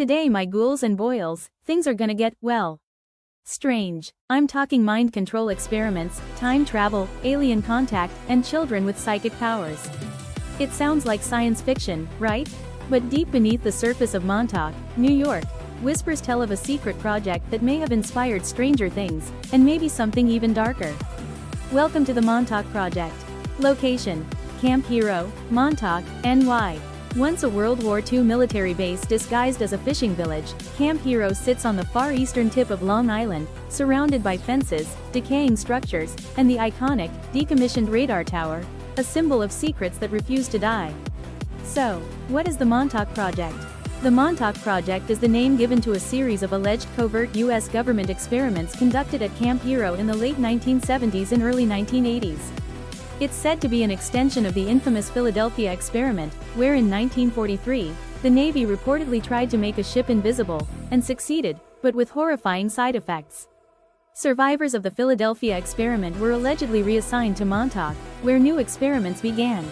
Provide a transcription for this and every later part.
Today my ghouls and boils, things are gonna get, well, strange. I'm talking mind control experiments, time travel, alien contact, and children with psychic powers. It sounds like science fiction, right? But deep beneath the surface of Montauk, New York, whispers tell of a secret project that may have inspired stranger things, and maybe something even darker. Welcome to the Montauk Project. Location: Camp Hero, Montauk, NY. Once a World War II military base disguised as a fishing village, Camp Hero sits on the far eastern tip of Long Island, surrounded by fences, decaying structures, and the iconic, decommissioned radar tower, a symbol of secrets that refuse to die. So, what is the Montauk Project? The Montauk Project is the name given to a series of alleged covert U.S. government experiments conducted at Camp Hero in the late 1970s and early 1980s. It's said to be an extension of the infamous Philadelphia experiment, where in 1943, the Navy reportedly tried to make a ship invisible, and succeeded, but with horrifying side effects. Survivors of the Philadelphia experiment were allegedly reassigned to Montauk, where new experiments began.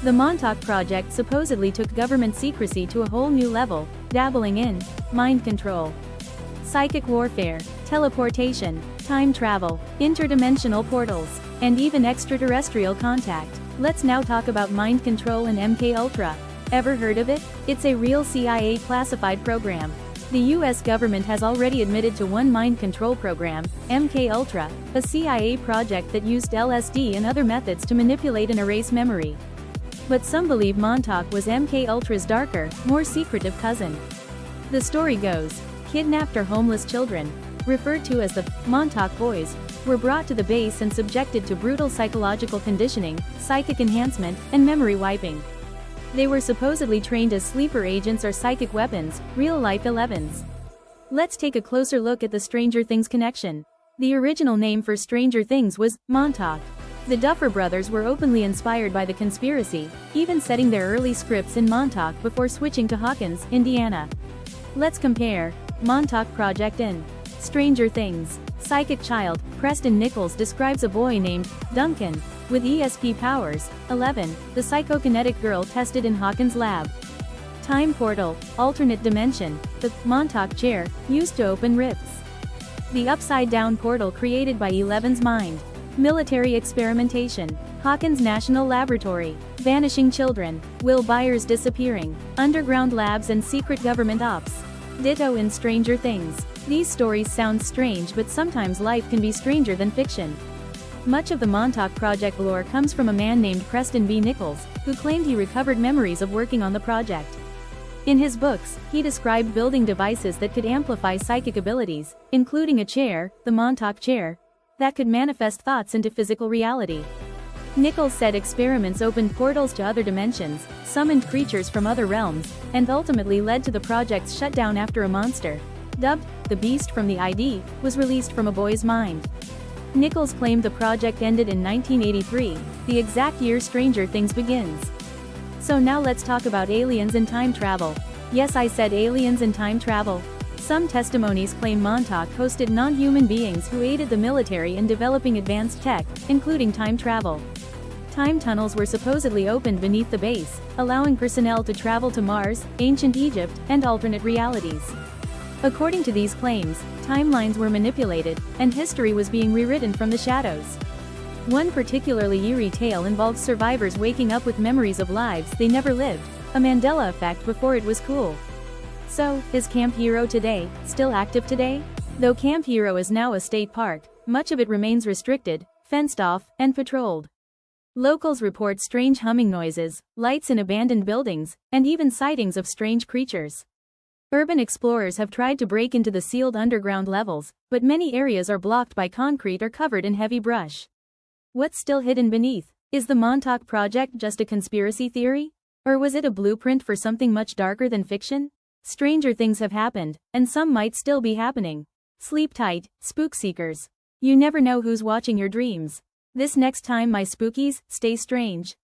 The Montauk Project supposedly took government secrecy to a whole new level, dabbling in mind control, psychic warfare, teleportation, time travel, interdimensional portals, and even extraterrestrial contact. Let's now talk about mind control and MKUltra. Ever heard of it? It's a real CIA classified program. The US government has already admitted to one mind control program, MKUltra, a CIA project that used LSD and other methods to manipulate and erase memory. But some believe Montauk was MKUltra's darker, more secretive cousin. The story goes, kidnapped or homeless children, referred to as the Montauk Boys, were brought to the base and subjected to brutal psychological conditioning, psychic enhancement, and memory wiping. They were supposedly trained as sleeper agents or psychic weapons, real-life 11s. Let's take a closer look at the Stranger Things connection. The original name for Stranger Things was Montauk. The Duffer Brothers were openly inspired by the conspiracy, even setting their early scripts in Montauk before switching to Hawkins, Indiana. Let's compare Montauk Project and Stranger Things. Psychic child, Preston Nichols describes a boy named Duncan, with ESP powers, 11, the psychokinetic girl tested in Hawkins' lab. Time portal, alternate dimension, the Montauk chair, used to open rifts. The upside-down portal created by 11's mind. Military experimentation, Hawkins National Laboratory, vanishing children, Will Byers disappearing, underground labs and secret government ops. Ditto in Stranger Things. These stories sound strange, but sometimes life can be stranger than fiction. Much of the Montauk Project lore comes from a man named Preston B. Nichols, who claimed he recovered memories of working on the project. In his books, he described building devices that could amplify psychic abilities, including a chair, the Montauk chair, that could manifest thoughts into physical reality. Nichols said experiments opened portals to other dimensions, summoned creatures from other realms, and ultimately led to the project's shutdown after a monster, dubbed the Beast from the ID, was released from a boy's mind. Nichols claimed the project ended in 1983, the exact year Stranger Things begins. So now let's talk about aliens and time travel. Yes, I said aliens and time travel. Some testimonies claim Montauk hosted non-human beings who aided the military in developing advanced tech, including time travel. Time tunnels were supposedly opened beneath the base, allowing personnel to travel to Mars, ancient Egypt, and alternate realities. According to these claims, timelines were manipulated, and history was being rewritten from the shadows. One particularly eerie tale involves survivors waking up with memories of lives they never lived, a Mandela effect before it was cool. So, is Camp Hero today still active today? Though Camp Hero is now a state park, much of it remains restricted, fenced off, and patrolled. Locals report strange humming noises, lights in abandoned buildings, and even sightings of strange creatures. Urban explorers have tried to break into the sealed underground levels, but many areas are blocked by concrete or covered in heavy brush. What's still hidden beneath? Is the Montauk Project just a conspiracy theory? Or was it a blueprint for something much darker than fiction? Stranger things have happened, and some might still be happening. Sleep tight, spook seekers. You never know who's watching your dreams. This next time, my spookies, stay strange.